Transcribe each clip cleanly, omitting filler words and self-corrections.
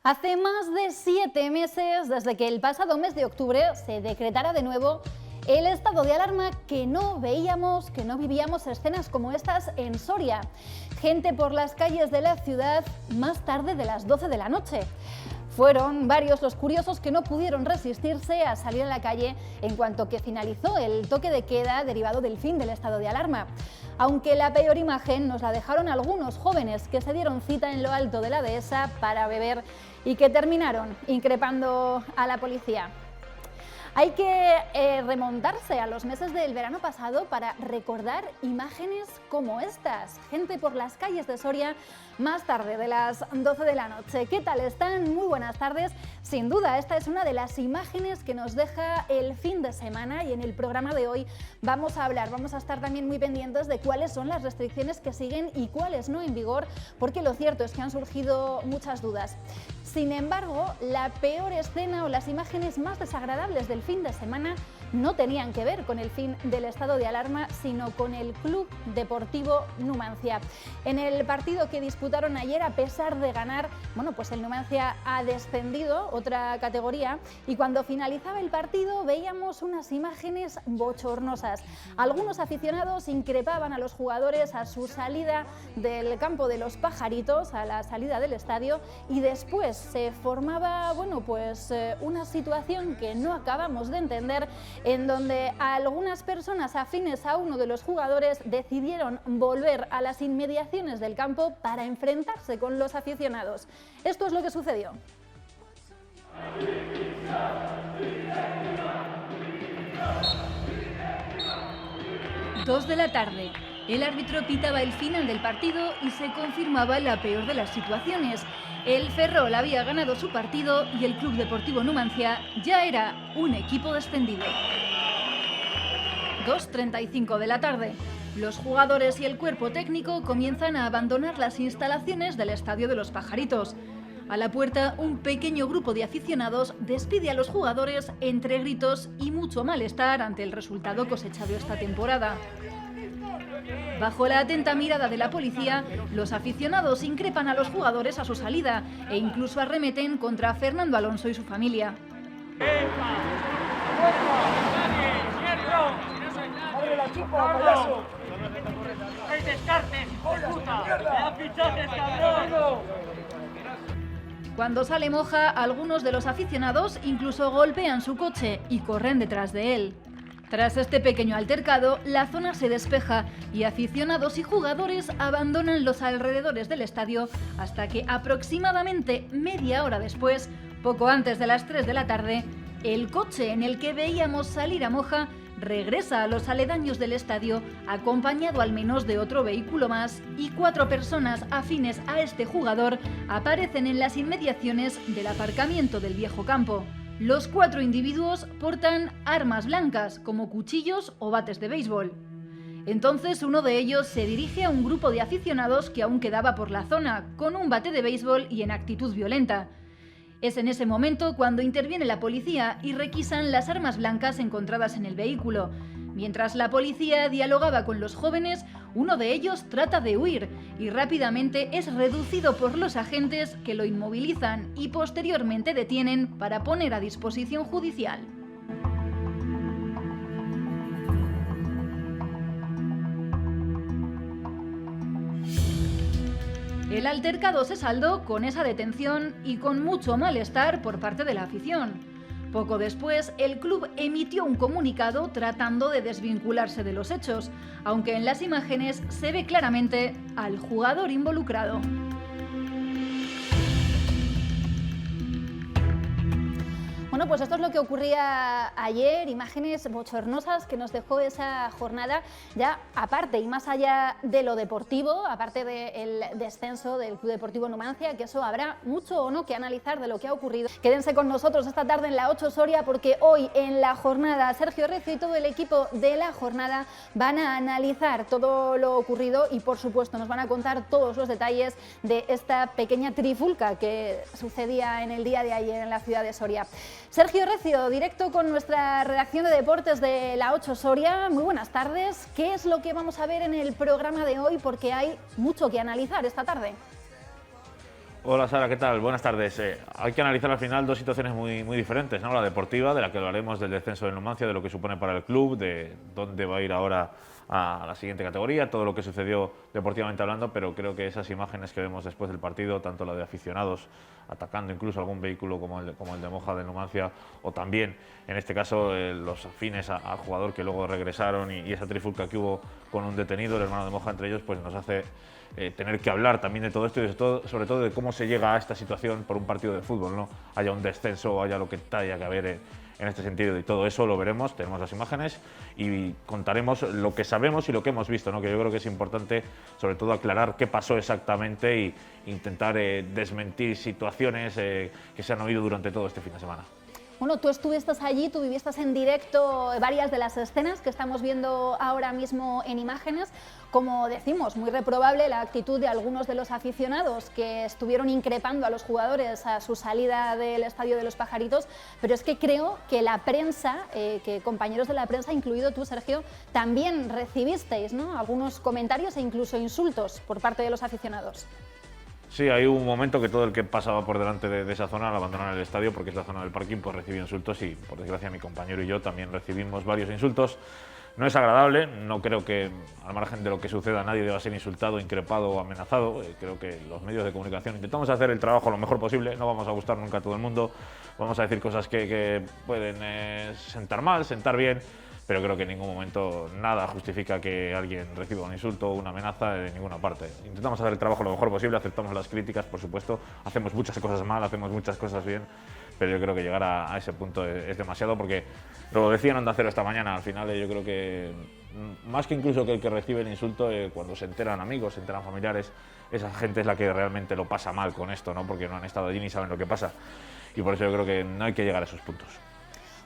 Hace más de 7 meses desde que el pasado mes de octubre se decretara de nuevo el estado de alarma, que no veíamos, que no vivíamos escenas como estas en Soria. Gente por las calles de la ciudad más tarde de las 12 de la noche. Fueron varios los curiosos que no pudieron resistirse a salir a la calle en cuanto que finalizó el toque de queda derivado del fin del estado de alarma. Aunque la peor imagen nos la dejaron algunos jóvenes que se dieron cita en lo alto de la dehesa para beber y que terminaron increpando a la policía. Hay que remontarse a los meses del verano pasado para recordar imágenes como estas. Gente por las calles de Soria más tarde de las 12 de la noche. ¿Qué tal están? Muy buenas tardes. Sin duda, esta es una de las imágenes que nos deja el fin de semana, y en el programa de hoy vamos a estar también muy pendientes de cuáles son las restricciones que siguen y cuáles no en vigor, porque lo cierto es que han surgido muchas dudas. Sin embargo, la peor escena o las imágenes más desagradables del fin de semana no tenían que ver con el fin del estado de alarma, sino con el Club Deportivo Numancia. En el partido que disputaron ayer, a pesar de ganar, pues el Numancia ha descendido otra categoría, y cuando finalizaba el partido veíamos unas imágenes bochornosas. Algunos aficionados increpaban a los jugadores a su salida del campo de los Pajaritos, a la salida del estadio, y después se formaba una situación que no acabamos de entender, en donde algunas personas afines a uno de los jugadores decidieron volver a las inmediaciones del campo para enfrentarse con los aficionados. Esto es lo que sucedió. Dos de la tarde. El árbitro pitaba el final del partido y se confirmaba la peor de las situaciones. El Ferrol había ganado su partido y el Club Deportivo Numancia ya era un equipo descendido. 2:35 de la tarde. Los jugadores y el cuerpo técnico comienzan a abandonar las instalaciones del Estadio de los Pajaritos. A la puerta, un pequeño grupo de aficionados despide a los jugadores entre gritos y mucho malestar ante el resultado cosechado esta temporada. Bajo la atenta mirada de la policía, los aficionados increpan a los jugadores a su salida e incluso arremeten contra Fernando Alonso y su familia. Cuando sale Moja, algunos de los aficionados incluso golpean su coche y corren detrás de él. Tras este pequeño altercado, la zona se despeja y aficionados y jugadores abandonan los alrededores del estadio hasta que aproximadamente media hora después, poco antes de las 3 de la tarde, el coche en el que veíamos salir a Moja regresa a los aledaños del estadio, acompañado al menos de otro vehículo más, y 4 personas afines a este jugador aparecen en las inmediaciones del aparcamiento del viejo campo. Los 4 individuos portan armas blancas, como cuchillos o bates de béisbol. Entonces uno de ellos se dirige a un grupo de aficionados que aún quedaba por la zona, con un bate de béisbol y en actitud violenta. Es en ese momento cuando interviene la policía y requisan las armas blancas encontradas en el vehículo. Mientras la policía dialogaba con los jóvenes, uno de ellos trata de huir y rápidamente es reducido por los agentes, que lo inmovilizan y posteriormente detienen para poner a disposición judicial. El altercado se saldó con esa detención y con mucho malestar por parte de la afición. Poco después, el club emitió un comunicado tratando de desvincularse de los hechos, aunque en las imágenes se ve claramente al jugador involucrado. Pues esto es lo que ocurría ayer, imágenes bochornosas que nos dejó esa jornada, ya aparte y más allá de lo deportivo, aparte del descenso del Club Deportivo Numancia, que eso habrá mucho o no que analizar de lo que ha ocurrido. Quédense con nosotros esta tarde en la 8 Soria, porque hoy en la jornada Sergio Recio y todo el equipo de la jornada van a analizar todo lo ocurrido y, por supuesto, nos van a contar todos los detalles de esta pequeña trifulca que sucedía en el día de ayer en la ciudad de Soria. Sergio Recio, directo con nuestra redacción de deportes de la 8 Soria. Muy buenas tardes. ¿Qué es lo que vamos a ver en el programa de hoy? Porque hay mucho que analizar esta tarde. Hola Sara, ¿qué tal? Buenas tardes. Hay que analizar al final dos situaciones muy diferentes, ¿no? La deportiva, de la que hablaremos del descenso del Numancia, de lo que supone para el club, de dónde va a ir ahora a la siguiente categoría, todo lo que sucedió deportivamente hablando, pero creo que esas imágenes que vemos después del partido, tanto la de aficionados atacando incluso algún vehículo como el de Moja del Numancia, o también, en este caso, los afines al jugador que luego regresaron y esa trifulca que hubo con un detenido, el hermano de Moja entre ellos, pues nos hace tener que hablar también de todo esto y sobre todo de cómo se llega a esta situación por un partido de fútbol, ¿no? Haya un descenso o haya lo que haya que haber en este sentido, y todo eso lo veremos, tenemos las imágenes y contaremos lo que sabemos y lo que hemos visto, ¿no? Que yo creo que es importante sobre todo aclarar qué pasó exactamente e intentar desmentir situaciones que se han oído durante todo este fin de semana. Bueno, tú estuviste allí, tú viviste en directo varias de las escenas que estamos viendo ahora mismo en imágenes. Como decimos, muy reprobable la actitud de algunos de los aficionados que estuvieron increpando a los jugadores a su salida del Estadio de los Pajaritos, pero es que creo que la prensa, que compañeros de la prensa, incluido tú, Sergio, también recibisteis, ¿no?, algunos comentarios e incluso insultos por parte de los aficionados. Sí, hay un momento que todo el que pasaba por delante de esa zona al abandonar el estadio, porque es la zona del parking, pues recibió insultos y, por desgracia, mi compañero y yo también recibimos varios insultos. No es agradable, no creo que, al margen de lo que suceda, nadie deba ser insultado, increpado o amenazado. Creo que los medios de comunicación intentamos hacer el trabajo lo mejor posible, no vamos a gustar nunca a todo el mundo, vamos a decir cosas que pueden sentar mal, sentar bien, pero creo que en ningún momento nada justifica que alguien reciba un insulto o una amenaza de ninguna parte. Intentamos hacer el trabajo lo mejor posible, aceptamos las críticas, por supuesto, hacemos muchas cosas mal, hacemos muchas cosas bien, pero yo creo que llegar a ese punto es demasiado, porque lo decía en Onda Cero esta mañana, al final yo creo que más que incluso que el que recibe el insulto, cuando se enteran amigos, se enteran familiares, esa gente es la que realmente lo pasa mal con esto, ¿no? Porque no han estado allí ni saben lo que pasa, y por eso yo creo que no hay que llegar a esos puntos.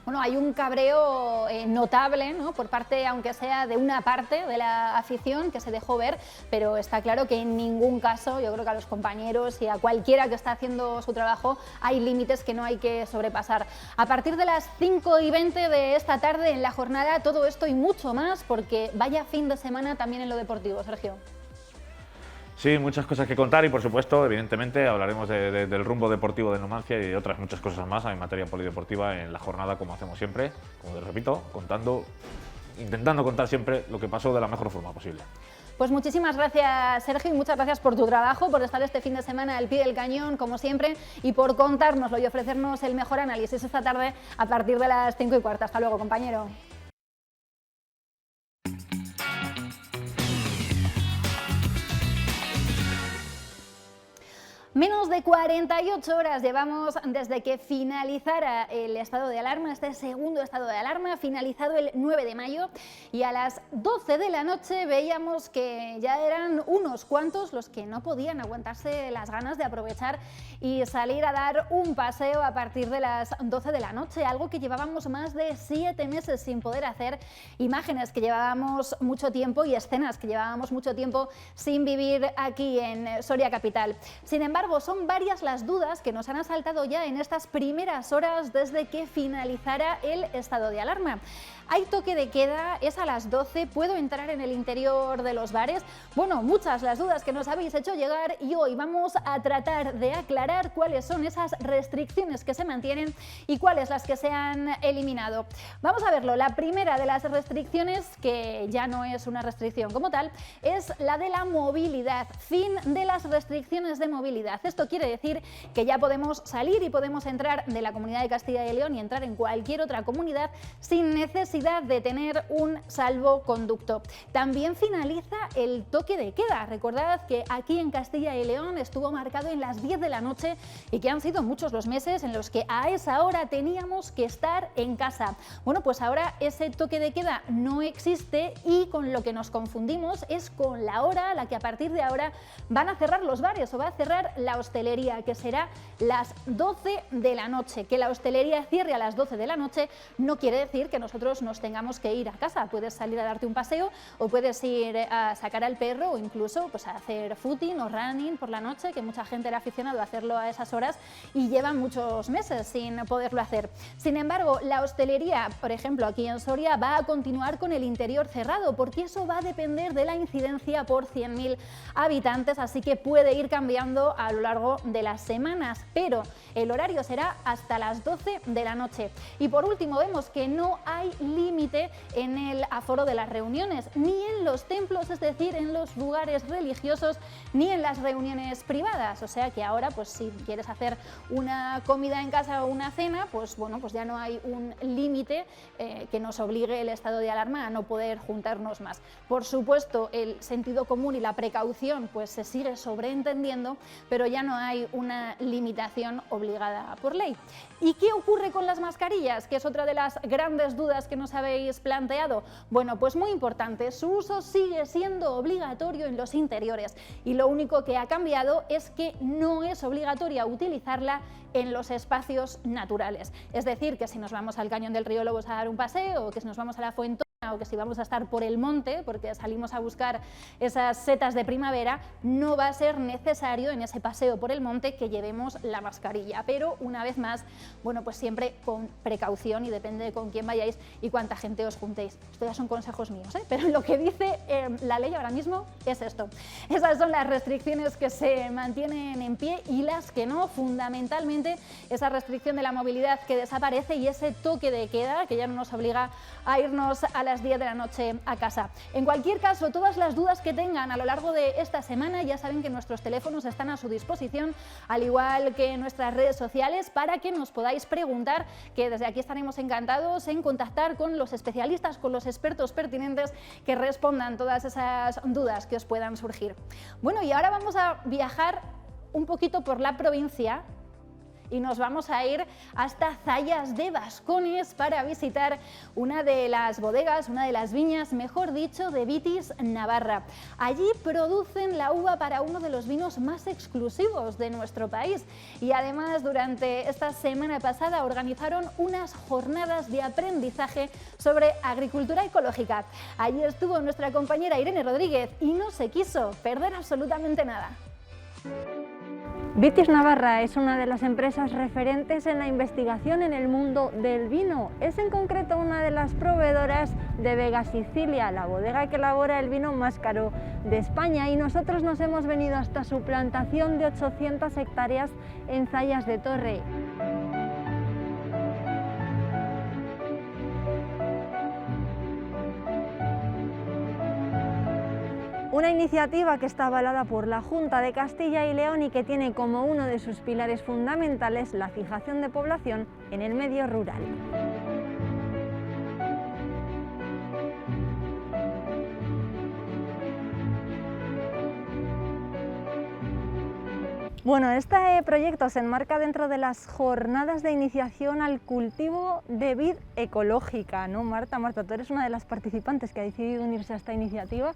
Bueno, hay un cabreo notable, ¿no?, por parte, aunque sea de una parte de la afición, que se dejó ver, pero está claro que en ningún caso, yo creo que a los compañeros y a cualquiera que está haciendo su trabajo hay límites que no hay que sobrepasar. A partir de las 5:20 de esta tarde en la jornada, todo esto y mucho más, porque vaya fin de semana también en lo deportivo, Sergio. Sí, muchas cosas que contar y, por supuesto, evidentemente, hablaremos del rumbo deportivo de Numancia y de otras muchas cosas más en materia polideportiva en la jornada, como hacemos siempre, como les repito, intentando contar siempre lo que pasó de la mejor forma posible. Pues muchísimas gracias, Sergio, y muchas gracias por tu trabajo, por estar este fin de semana al pie del cañón, como siempre, y por contárnoslo y ofrecernos el mejor análisis esta tarde a partir de las 5:15. Hasta luego, compañero. Menos de 48 horas llevamos desde que finalizara el estado de alarma, este segundo estado de alarma, finalizado el 9 de mayo, y a las 12 de la noche veíamos que ya eran unos cuantos los que no podían aguantarse las ganas de aprovechar y salir a dar un paseo a partir de las 12 de la noche, algo que llevábamos más de 7 meses sin poder hacer, imágenes que llevábamos mucho tiempo y escenas que llevábamos mucho tiempo sin vivir aquí en Soria capital. Sin embargo, son varias las dudas que nos han asaltado ya en estas primeras horas desde que finalizara el estado de alarma. ¿Hay toque de queda? ¿Es a las 12? ¿Puedo entrar en el interior de los bares? Bueno, muchas las dudas que nos habéis hecho llegar, y hoy vamos a tratar de aclarar cuáles son esas restricciones que se mantienen y cuáles las que se han eliminado. Vamos a verlo. La primera de las restricciones, que ya no es una restricción como tal, es la de la movilidad. Fin de las restricciones de movilidad. Esto quiere decir que ya podemos salir y podemos entrar de la Comunidad de Castilla y León y entrar en cualquier otra comunidad sin necesidad de tener un salvoconducto. También finaliza el toque de queda. Recordad que aquí en Castilla y León estuvo marcado en las 10 de la noche y que han sido muchos los meses en los que a esa hora teníamos que estar en casa. Bueno, pues ahora ese toque de queda no existe, y con lo que nos confundimos es con la hora a la que a partir de ahora van a cerrar los bares o va a cerrar la hostelería, que será las 12 de la noche. Que la hostelería cierre a las 12 de la noche no quiere decir que nosotros nos tengamos que ir a casa. Puedes salir a darte un paseo o puedes ir a sacar al perro o incluso pues a hacer footing o running por la noche, que mucha gente era aficionado a hacerlo a esas horas y llevan muchos meses sin poderlo hacer. Sin embargo, la hostelería, por ejemplo, aquí en Soria, va a continuar con el interior cerrado, porque eso va a depender de la incidencia por 100.000 habitantes, así que puede ir cambiando a a lo largo de las semanas, pero el horario será hasta las 12 de la noche. Y por último vemos que no hay límite en el aforo de las reuniones, ni en los templos, es decir, en los lugares religiosos, ni en las reuniones privadas. O sea que ahora, pues si quieres hacer una comida en casa o una cena, pues bueno, pues ya no hay un límite que nos obligue el estado de alarma a no poder juntarnos más. Por supuesto, el sentido común y la precaución pues se sigue sobreentendiendo, pero ya no hay una limitación obligada por ley. ¿Y qué ocurre con las mascarillas? Que es otra de las grandes dudas que nos habéis planteado. Bueno, pues muy importante, su uso sigue siendo obligatorio en los interiores y lo único que ha cambiado es que no es obligatoria utilizarla en los espacios naturales. Es decir, que si nos vamos al Cañón del Río Lobos a dar un paseo, o que si nos vamos a la Fuentona, o que si vamos a estar por el monte, porque salimos a buscar esas setas de primavera, no va a ser necesario en ese paseo por el monte que llevemos la mascarilla. Pero una vez más, bueno, pues siempre con precaución y depende de con quién vayáis y cuánta gente os juntéis. Esto ya son consejos míos, pero lo que dice la ley ahora mismo es esto. Esas son las restricciones que se mantienen en pie y las que no, fundamentalmente esa restricción de la movilidad que desaparece y ese toque de queda que ya no nos obliga a irnos a las 10 de la noche a casa. En cualquier caso, todas las dudas que tengan a lo largo de esta semana, ya saben que nuestros teléfonos están a su disposición, al igual que nuestras redes sociales, para que nos podáis preguntar, que desde aquí estaremos encantados en contactar con los especialistas, con los expertos pertinentes que respondan todas esas dudas que os puedan surgir. Bueno, y ahora vamos a viajar un poquito por la provincia y nos vamos a ir hasta Zayas de Bascones para visitar una de las bodegas, una de las viñas, mejor dicho, de Vitis Navarra. Allí producen la uva para uno de los vinos más exclusivos de nuestro país y además durante esta semana pasada organizaron unas jornadas de aprendizaje sobre agricultura ecológica. Allí estuvo nuestra compañera Irene Rodríguez y no se quiso perder absolutamente nada. Vitis Navarra es una de las empresas referentes en la investigación en el mundo del vino. Es en concreto una de las proveedoras de Vega Sicilia, la bodega que elabora el vino más caro de España, y nosotros nos hemos venido hasta su plantación de 800 hectáreas en Zayas de Torre. Una iniciativa que está avalada por la Junta de Castilla y León y que tiene como uno de sus pilares fundamentales la fijación de población en el medio rural. Bueno, este proyecto se enmarca dentro de las jornadas de iniciación al cultivo de vid ecológica, ¿no, Marta? Marta, tú eres una de las participantes que ha decidido unirse a esta iniciativa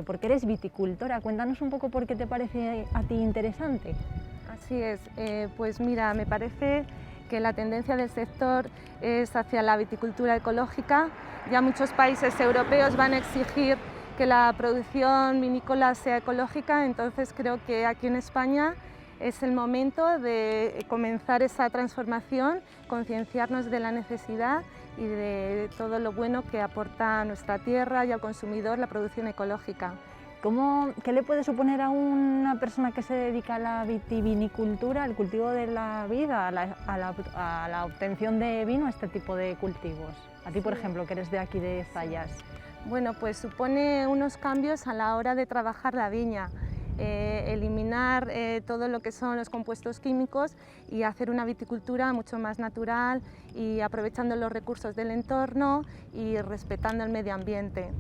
porque eres viticultora. Cuéntanos un poco por qué te parece a ti interesante. Así es, pues mira, me parece que la tendencia del sector es hacia la viticultura ecológica. Ya muchos países europeos van a exigir que la producción vinícola sea ecológica, entonces creo que aquí en España es el momento de comenzar esa transformación, concienciarnos de la necesidad y de todo lo bueno que aporta a nuestra tierra y al consumidor la producción ecológica. ¿Qué le puede suponer a una persona que se dedica a la vitivinicultura, al cultivo de la vid, a la obtención de vino, este tipo de cultivos? A ti, por ejemplo, que eres de aquí de Zayas. Bueno, pues supone unos cambios a la hora de trabajar la viña. Eliminar todo lo que son los compuestos químicos y hacer una viticultura mucho más natural y aprovechando los recursos del entorno y respetando el medio ambiente.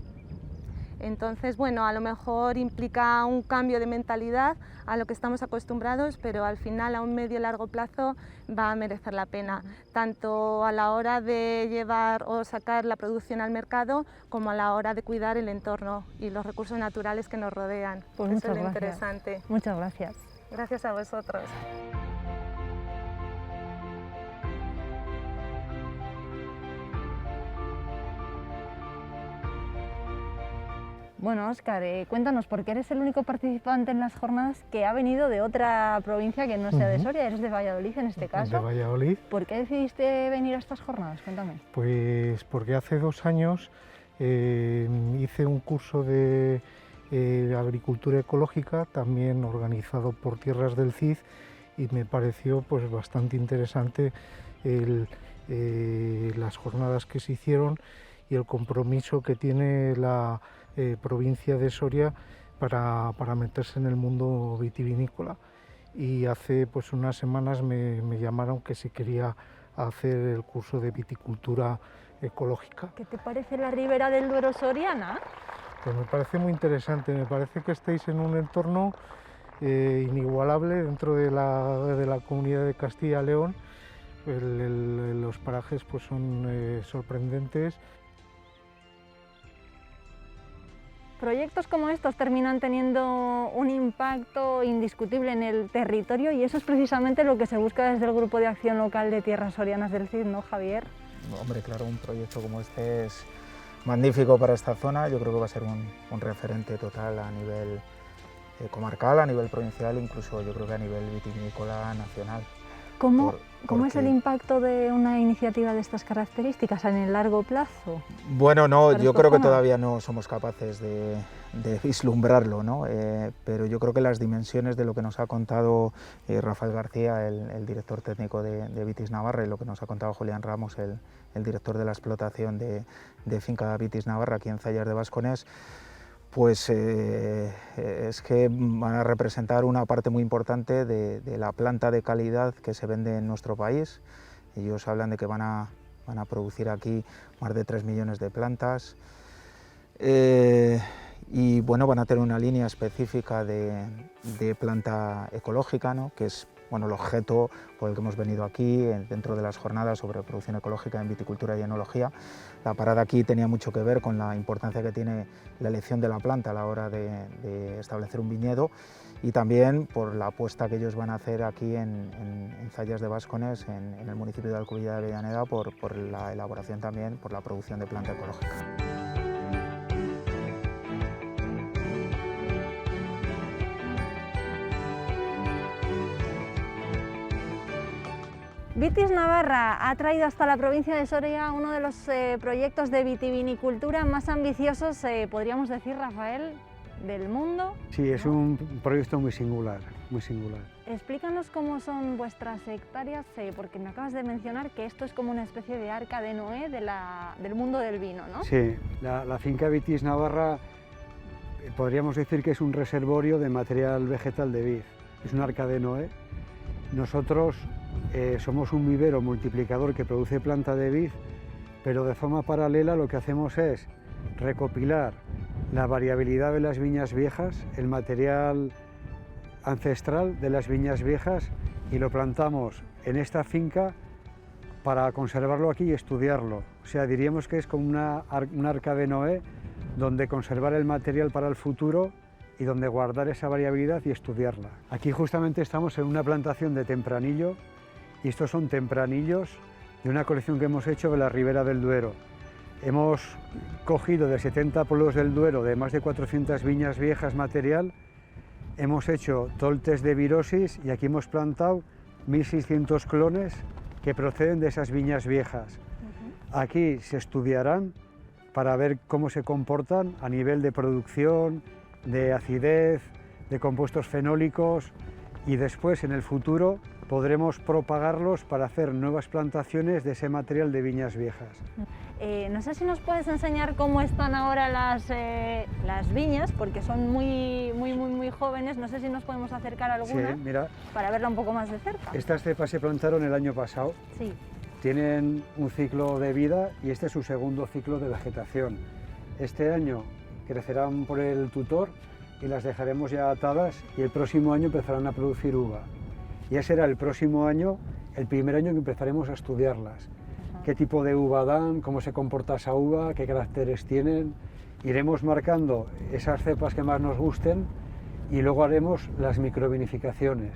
Entonces, bueno, a lo mejor implica un cambio de mentalidad a lo que estamos acostumbrados, pero al final a un medio y largo plazo va a merecer la pena, tanto a la hora de llevar o sacar la producción al mercado como a la hora de cuidar el entorno y los recursos naturales que nos rodean. Pues eso es lo gracias. interesante. Muchas gracias. Gracias a vosotros. Bueno, Óscar, cuéntanos, porque eres el único participante en las jornadas que ha venido de otra provincia que no sea de Soria, eres de Valladolid en este caso. De Valladolid. ¿Por qué decidiste venir a estas jornadas? Cuéntame. Pues porque hace 2 años hice un curso de agricultura ecológica, también organizado por Tierras del Cid, y me pareció pues bastante interesante las jornadas que se hicieron y el compromiso que tiene la provincia de Soria para meterse en el mundo vitivinícola. Y hace pues unas semanas me llamaron que si quería hacer el curso de viticultura ecológica. ¿Qué te parece la Ribera del Duero soriana? Pues me parece muy interesante, me parece que estáis en un entorno inigualable dentro de la comunidad de Castilla y León. Los parajes pues son sorprendentes. Proyectos como estos terminan teniendo un impacto indiscutible en el territorio y eso es precisamente lo que se busca desde el Grupo de Acción Local de Tierras Sorianas del Cid, ¿no, Javier? Hombre, claro, un proyecto como este es magnífico para esta zona. Yo creo que va a ser un referente total a nivel comarcal, a nivel provincial, incluso yo creo que a nivel vitivinícola nacional. ¿Cómo es el impacto de una iniciativa de estas características en el largo plazo? Bueno, no, yo creo que todavía no somos capaces de vislumbrarlo, ¿no? Pero yo creo que las dimensiones de lo que nos ha contado Rafael García, el director técnico de Vitis Navarra, y lo que nos ha contado Julián Ramos, el director de la explotación de finca Vitis Navarra aquí en Zayas de Basconés, pues es que van a representar una parte muy importante de la planta de calidad que se vende en nuestro país. Ellos hablan de que van a producir aquí más de 3 millones de plantas y bueno, van a tener una línea específica de planta ecológica, ¿no? Que es el objeto por el que hemos venido aquí dentro de las jornadas sobre producción ecológica en viticultura y enología. La parada aquí tenía mucho que ver con la importancia que tiene la elección de la planta a la hora de establecer un viñedo y también por la apuesta que ellos van a hacer aquí en Zayas de Basconés, en el municipio de Alcubilla de Avellaneda, por la elaboración también, por la producción de planta ecológica. Vitis Navarra ha traído hasta la provincia de Soria uno de los proyectos de vitivinicultura más ambiciosos, podríamos decir, Rafael, del mundo. Sí, es un proyecto muy singular, muy singular. Explícanos cómo son vuestras hectáreas, porque me acabas de mencionar que esto es como una especie de arca de Noé del mundo del vino, ¿no? Sí, la finca Vitis Navarra podríamos decir que es un reservorio de material vegetal de vid, es un arca de Noé. Nosotros somos un vivero multiplicador que produce planta de vid, pero de forma paralela lo que hacemos es recopilar la variabilidad de las viñas viejas, el material ancestral de las viñas viejas, y lo plantamos en esta finca para conservarlo aquí y estudiarlo. O sea, diríamos que es como un arca de Noé donde conservar el material para el futuro y donde guardar esa variabilidad y estudiarla. Aquí justamente estamos en una plantación de tempranillo y estos son tempranillos de una colección que hemos hecho de la Ribera del Duero. Hemos cogido de 70 pueblos del Duero, de más de 400 viñas viejas material, hemos hecho todo el test de virosis y aquí hemos plantado 1.600 clones que proceden de esas viñas viejas. Aquí se estudiarán para ver cómo se comportan a nivel de producción, de acidez, de compuestos fenólicos, y después en el futuro podremos propagarlos para hacer nuevas plantaciones de ese material de viñas viejas. No sé si nos puedes enseñar cómo están ahora las viñas, porque son muy jóvenes. No sé si nos podemos acercar a alguna, sí, mira, para verla un poco más de cerca. Estas cepas se plantaron el año pasado. Sí. Tienen un ciclo de vida y este es su segundo ciclo de vegetación. Este año crecerán por el tutor y las dejaremos ya atadas y el próximo año empezarán a producir uva. Y ese será el próximo año, el primer año que empezaremos a estudiarlas. Qué tipo de uva dan, cómo se comporta esa uva, qué caracteres tienen. Iremos marcando esas cepas que más nos gusten y luego haremos las microvinificaciones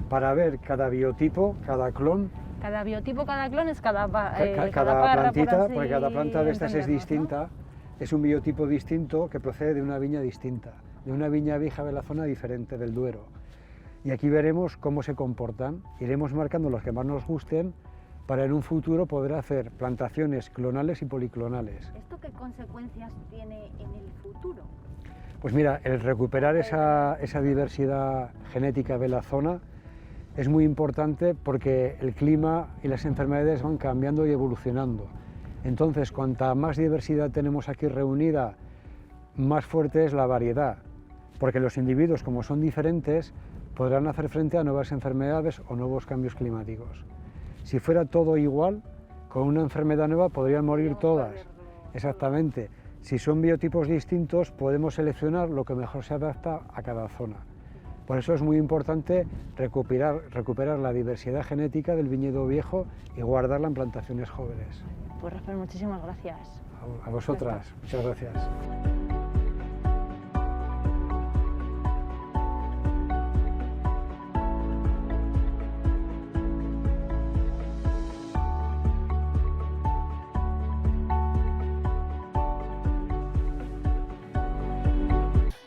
para ver cada biotipo, cada clon. Cada biotipo, cada clon es cada plantita, por porque cada planta de estas es distinta, ¿no? Es un biotipo distinto que procede de una viña distinta, de una viña vieja de la zona diferente del Duero. Y aquí veremos cómo se comportan, iremos marcando los que más nos gusten para en un futuro poder hacer plantaciones clonales y policlonales. ¿Esto qué consecuencias tiene en el futuro? Pues mira, el recuperar esa diversidad genética de la zona es muy importante porque el clima y las enfermedades van cambiando y evolucionando. Entonces, cuanta más diversidad tenemos aquí reunida, más fuerte es la variedad, porque los individuos, como son diferentes, podrán hacer frente a nuevas enfermedades o nuevos cambios climáticos. Si fuera todo igual, con una enfermedad nueva podrían morir todas. Exactamente. Si son biotipos distintos, podemos seleccionar lo que mejor se adapta a cada zona. Por eso es muy importante recuperar la diversidad genética del viñedo viejo y guardarla en plantaciones jóvenes. Pues Rafael, muchísimas gracias. A vosotras, muchas gracias.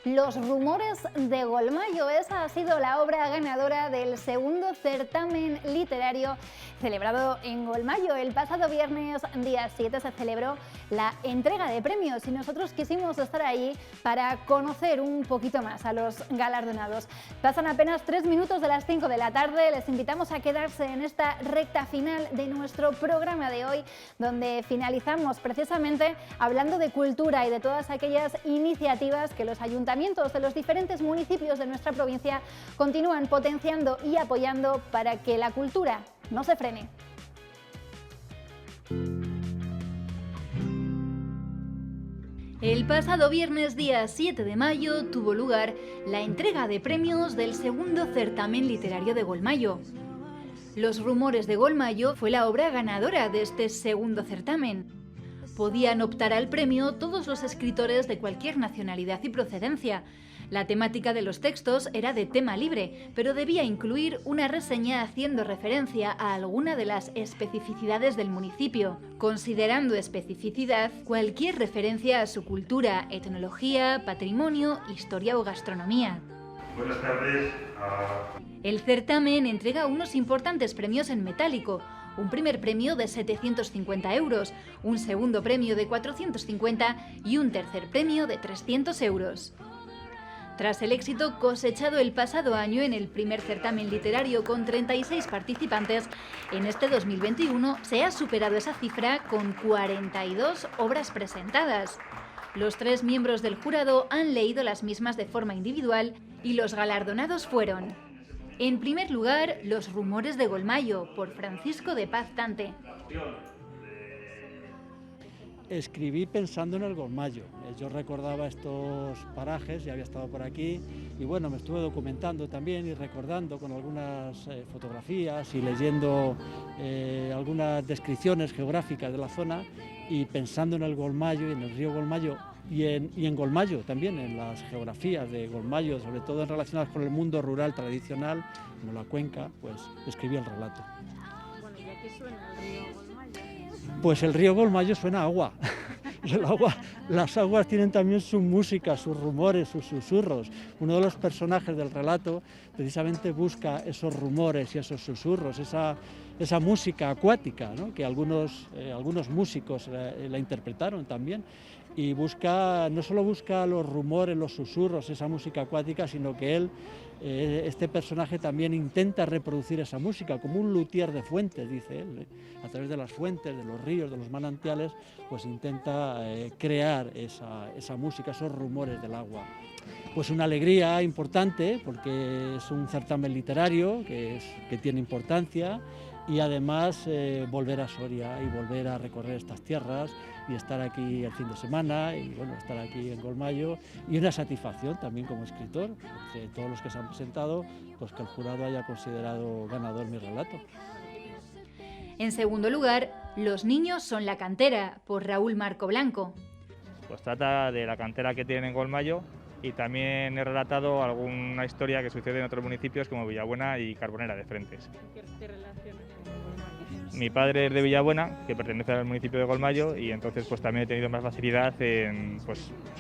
Los rumores de Golmayo, esa ha sido la obra ganadora del segundo certamen literario celebrado en Golmayo. El pasado viernes, día 7, se celebró la entrega de premios y nosotros quisimos estar ahí para conocer un poquito más a los galardonados. Pasan apenas 3 minutos de las 5 de la tarde, les invitamos a quedarse en esta recta final de nuestro programa de hoy, donde finalizamos precisamente hablando de cultura y de todas aquellas iniciativas que los ayuntamientos de los diferentes municipios de nuestra provincia continúan potenciando y apoyando para que la cultura no se frene. El pasado viernes, día 7 de mayo, tuvo lugar la entrega de premios del segundo certamen literario de Golmayo. Los rumores de Golmayo fue la obra ganadora de este segundo certamen. Podían optar al premio todos los escritores de cualquier nacionalidad y procedencia. La temática de los textos era de tema libre, pero debía incluir una reseña haciendo referencia a alguna de las especificidades del municipio, considerando especificidad cualquier referencia a su cultura, etnología, patrimonio, historia o gastronomía. Buenas tardes. El certamen entrega unos importantes premios en metálico. Un primer premio de 750 euros, un segundo premio de 450 y un tercer premio de 300 euros. Tras el éxito cosechado el pasado año en el primer certamen literario con 36 participantes, en este 2021 se ha superado esa cifra con 42 obras presentadas. Los 3 miembros del jurado han leído las mismas de forma individual y los galardonados fueron: en primer lugar, Los rumores de Golmayo, por Francisco de Paz Tante. Escribí pensando en el Golmayo. Yo recordaba estos parajes, ya había estado por aquí, y bueno, me estuve documentando también y recordando con algunas fotografías y leyendo algunas descripciones geográficas de la zona, y pensando en el Golmayo y en el río Golmayo, y en Golmayo también, en las geografías de Golmayo, sobre todo relacionadas con el mundo rural tradicional, como la cuenca, pues escribí el relato. Bueno, ¿y a qué suena el río Golmayo? Pues el río Golmayo suena a agua. Las aguas tienen también su música, sus rumores, sus susurros. Uno de los personajes del relato precisamente busca esos rumores y esos susurros, esa música acuática, ¿no? Que algunos músicos la interpretaron también. Y no solo busca los rumores, los susurros, esa música acuática, sino que este personaje también intenta reproducir esa música como un luthier de fuentes, dice él, a través de las fuentes, de los ríos, de los manantiales, pues intenta crear esa música, esos rumores del agua. Pues una alegría importante, porque es un certamen literario que tiene importancia, y además volver a Soria y volver a recorrer estas tierras y estar aquí el fin de semana y bueno, estar aquí en Golmayo, y una satisfacción también como escritor de todos los que se han presentado, pues que el jurado haya considerado ganador mi relato. En segundo lugar, Los niños son la cantera, por Raúl Marco Blanco. Pues trata de la cantera que tienen en Golmayo, y también he relatado alguna historia que sucede en otros municipios como Villabuena y Carbonera de Frentes. ¿Qué relaciones con Golmayo? Mi padre es de Villabuena, que pertenece al municipio de Golmayo, y entonces pues también he tenido más facilidad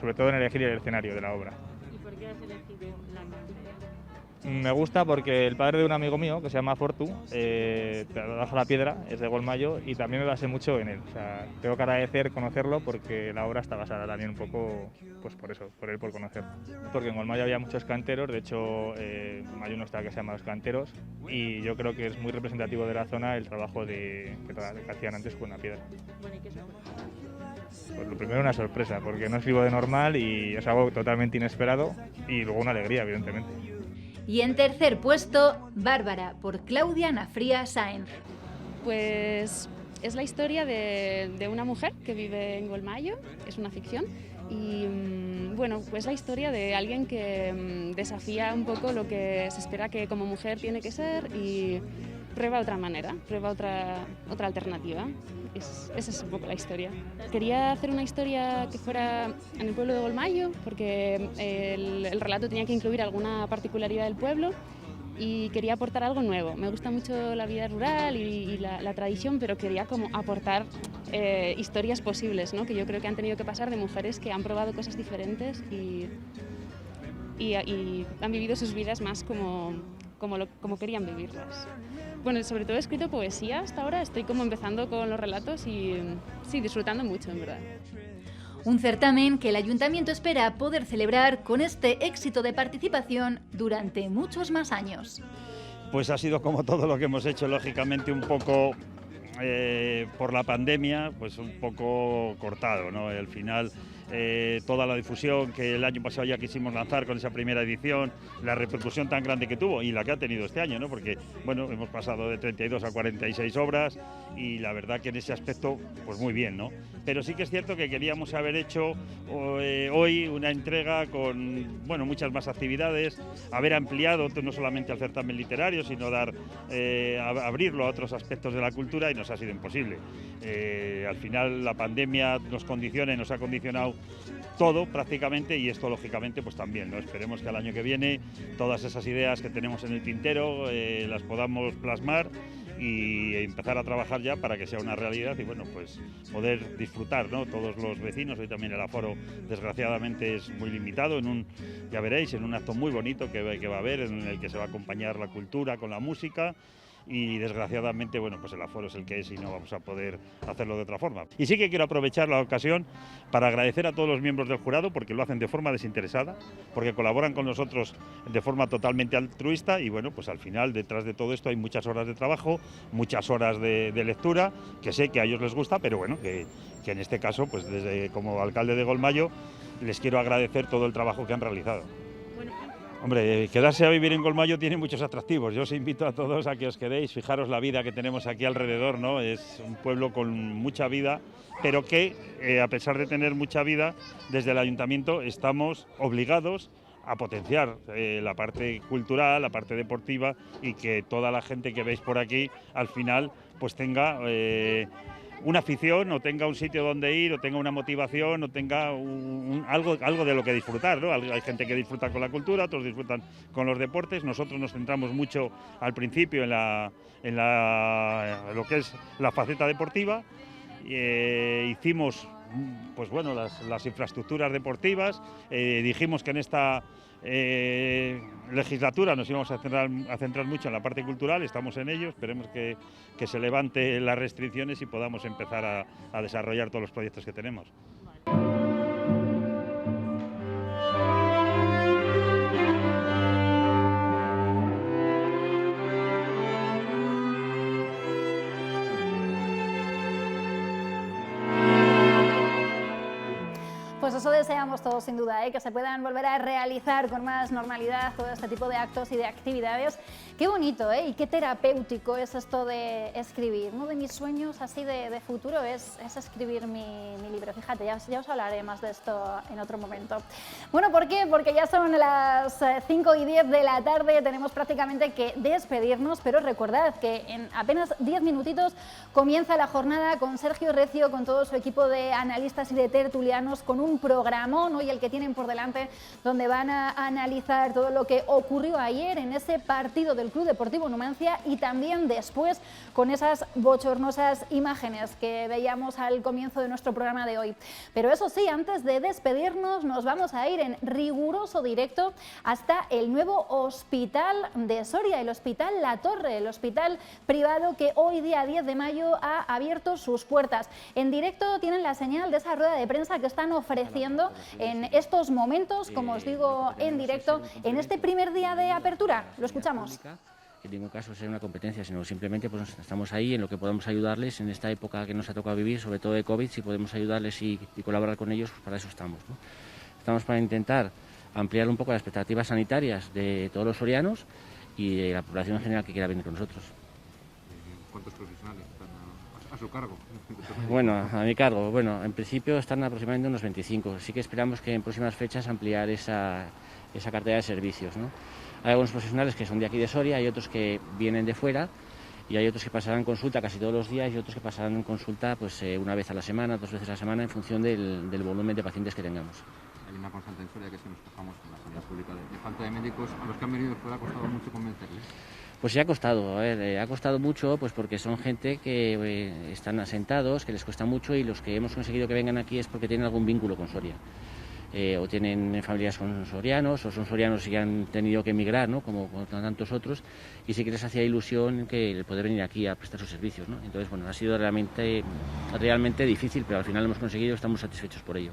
sobre todo en elegir el escenario de la obra. ¿Y por qué has elegido la cantera? Me gusta porque el padre de un amigo mío, que se llama Fortu, Bajo la Piedra, es de Golmayo, y también me basé mucho en él. O sea, tengo que agradecer conocerlo porque la obra está basada también un poco, pues por eso, por él, por conocerlo. Porque en Golmayo había muchos canteros, de hecho hay uno que se llama Los Canteros, y yo creo que es muy representativo de la zona el trabajo que hacían antes con la piedra. Pues lo primero una sorpresa, porque no escribo de normal y es algo totalmente inesperado, y luego una alegría, evidentemente. Y en tercer puesto, Bárbara, por Claudia Nafría Sáenz. Pues es la historia de una mujer que vive en Golmayo, es una ficción, y bueno, pues la historia de alguien que desafía un poco lo que se espera que como mujer tiene que ser y prueba otra manera, prueba otra alternativa. Esa es un poco la historia. Quería hacer una historia que fuera en el pueblo de Golmayo, porque el relato tenía que incluir alguna particularidad del pueblo y quería aportar algo nuevo. Me gusta mucho la vida rural y la tradición, pero quería como aportar historias posibles, ¿no? Que yo creo que han tenido que pasar de mujeres que han probado cosas diferentes y han vivido sus vidas más como querían vivirlas. Bueno, sobre todo he escrito poesía hasta ahora, estoy como empezando con los relatos y sí, disfrutando mucho, en verdad. Un certamen que el Ayuntamiento espera poder celebrar con este éxito de participación durante muchos más años. Pues ha sido como todo lo que hemos hecho, lógicamente un poco por la pandemia, pues un poco cortado, ¿no? Al final toda la difusión que el año pasado ya quisimos lanzar con esa primera edición, la repercusión tan grande que tuvo y la que ha tenido este año, ¿no? Porque bueno, hemos pasado de 32 a 46 obras y la verdad que en ese aspecto pues muy bien, ¿no? Pero sí que es cierto que queríamos haber hecho hoy una entrega con bueno, muchas más actividades, haber ampliado no solamente al certamen literario, sino abrirlo a otros aspectos de la cultura y nos ha sido imposible. Al final la pandemia nos condiciona y nos ha condicionado todo prácticamente y esto lógicamente pues también, ¿no? Esperemos que al año que viene todas esas ideas que tenemos en el tintero las podamos plasmar y empezar a trabajar ya para que sea una realidad y bueno, pues poder disfrutar, ¿no? Todos los vecinos. Hoy también el aforo desgraciadamente es muy limitado, ya veréis, en un acto muy bonito que va a haber, en el que se va a acompañar la cultura con la música. Y desgraciadamente, bueno, pues el aforo es el que es y no vamos a poder hacerlo de otra forma. Y sí que quiero aprovechar la ocasión para agradecer a todos los miembros del jurado porque lo hacen de forma desinteresada, porque colaboran con nosotros de forma totalmente altruista y bueno, pues al final detrás de todo esto hay muchas horas de trabajo, muchas horas de lectura, que sé que a ellos les gusta, pero bueno, que en este caso, pues desde como alcalde de Golmayo, les quiero agradecer todo el trabajo que han realizado. Hombre, quedarse a vivir en Golmayo tiene muchos atractivos. Yo os invito a todos a que os quedéis. Fijaros la vida que tenemos aquí alrededor, ¿no? Es un pueblo con mucha vida, pero que, a pesar de tener mucha vida, desde el Ayuntamiento estamos obligados a potenciar la parte cultural, la parte deportiva y que toda la gente que veis por aquí, al final, pues tenga una afición o tenga un sitio donde ir o tenga una motivación o tenga algo de lo que disfrutar, ¿no? Hay gente que disfruta con la cultura, otros disfrutan con los deportes. Nosotros nos centramos mucho al principio en lo que es la faceta deportiva. Hicimos pues bueno, las infraestructuras deportivas, dijimos que en esta legislatura nos íbamos a centrar mucho en la parte cultural, estamos en ello, esperemos que se levante las restricciones y podamos empezar a desarrollar todos los proyectos que tenemos. Pues eso deseamos todos sin duda, que se puedan volver a realizar con más normalidad todo este tipo de actos y de actividades. Qué bonito y qué terapéutico es esto de escribir. Uno de mis sueños así de futuro es escribir mi libro. Fíjate, ya os hablaré más de esto en otro momento. Bueno, ¿por qué? Porque ya son las 5:10 de la tarde, tenemos prácticamente que despedirnos, pero recordad que en apenas 10 minutitos comienza la jornada con Sergio Recio, con todo su equipo de analistas y de tertulianos, con un programón hoy el que tienen por delante, donde van a analizar todo lo que ocurrió ayer en ese partido del Club Deportivo Numancia y también después con esas bochornosas imágenes que veíamos al comienzo de nuestro programa de hoy. Pero eso sí, antes de despedirnos nos vamos a ir en riguroso directo hasta el nuevo hospital de Soria, el Hospital La Torre, el hospital privado que hoy día 10 de mayo ha abierto sus puertas. En directo tienen la señal de esa rueda de prensa que están ofreciendo en estos momentos, como os digo, en directo, en este primer día de apertura. Lo escuchamos. En ningún caso ser una competencia, sino simplemente pues estamos ahí en lo que podamos ayudarles en esta época que nos ha tocado vivir, sobre todo de COVID. Si podemos ayudarles y colaborar con ellos, pues para eso estamos, ¿no? Estamos para intentar ampliar un poco las expectativas sanitarias de todos los sorianos y de la población en general que quiera venir con nosotros. ¿Cuántos profesionales están a su cargo? Bueno, a mi cargo, bueno, en principio están aproximadamente unos 25. Sí que esperamos que en próximas fechas ampliar esa cartera de servicios, ¿no? Hay algunos profesionales que son de aquí de Soria, hay otros que vienen de fuera y hay otros que pasarán consulta casi todos los días y otros que pasarán en consulta pues una vez a la semana, 2 veces a la semana en función del volumen de pacientes que tengamos. Hay una constante en Soria que si nos quejamos en la sanidad pública de falta de médicos, a los que han venido de fuera ha costado mucho convencerles. Pues sí ha costado, ha costado mucho pues porque son gente que están asentados, que les cuesta mucho y los que hemos conseguido que vengan aquí es porque tienen algún vínculo con Soria. O tienen familias con sorianos, o son sorianos y han tenido que emigrar, ¿no? como tantos otros, y sí que les hacía ilusión que poder venir aquí a prestar sus servicios, ¿no? Entonces, bueno, ha sido realmente difícil, pero al final lo hemos conseguido y estamos satisfechos por ello.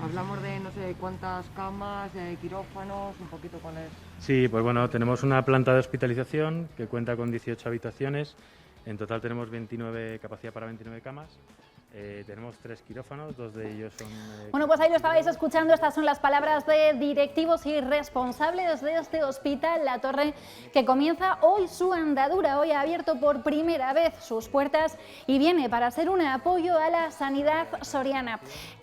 Hablamos de no sé cuántas camas, quirófanos, un poquito con él. Sí, pues bueno, tenemos una planta de hospitalización que cuenta con 18 habitaciones, en total tenemos capacidad para 29 camas. Tenemos 3 quirófanos, 2 de ellos son... Bueno, pues ahí lo estabais escuchando, estas son las palabras de directivos y responsables de este Hospital La Torre, que comienza hoy su andadura, hoy ha abierto por primera vez sus puertas y viene para ser un apoyo a la sanidad soriana.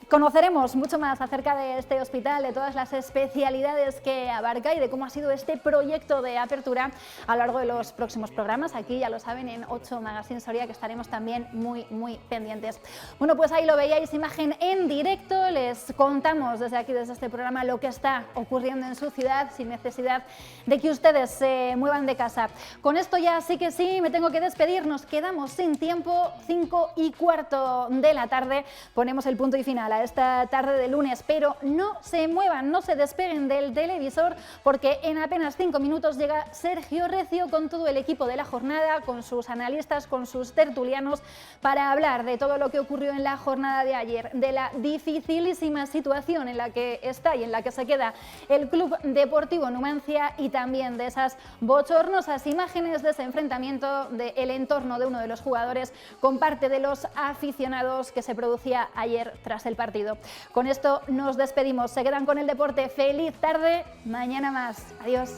Conoceremos mucho más acerca de este hospital, de todas las especialidades que abarca y de cómo ha sido este proyecto de apertura a lo largo de los próximos programas. Aquí ya lo saben en 8 Magazine Soria, que estaremos también muy pendientes. Bueno, pues ahí lo veíais, imagen en directo. Les contamos desde aquí, desde este programa, lo que está ocurriendo en su ciudad sin necesidad de que ustedes se muevan de casa. Con esto ya sí que sí, me tengo que despedir. Nos quedamos sin tiempo, 5:15 de la tarde. Ponemos el punto y final a esta tarde de lunes, pero no se muevan, no se despeguen del televisor, porque en apenas 5 minutos llega Sergio Recio con todo el equipo de la jornada, con sus analistas, con sus tertulianos, para hablar de todo lo que ocurrió en la jornada de ayer, de la dificilísima situación en la que está y en la que se queda el Club Deportivo Numancia y también de esas bochornosas imágenes de ese enfrentamiento, del entorno de uno de los jugadores con parte de los aficionados que se producía ayer tras el partido. Con esto nos despedimos, se quedan con el deporte, feliz tarde, mañana más, adiós.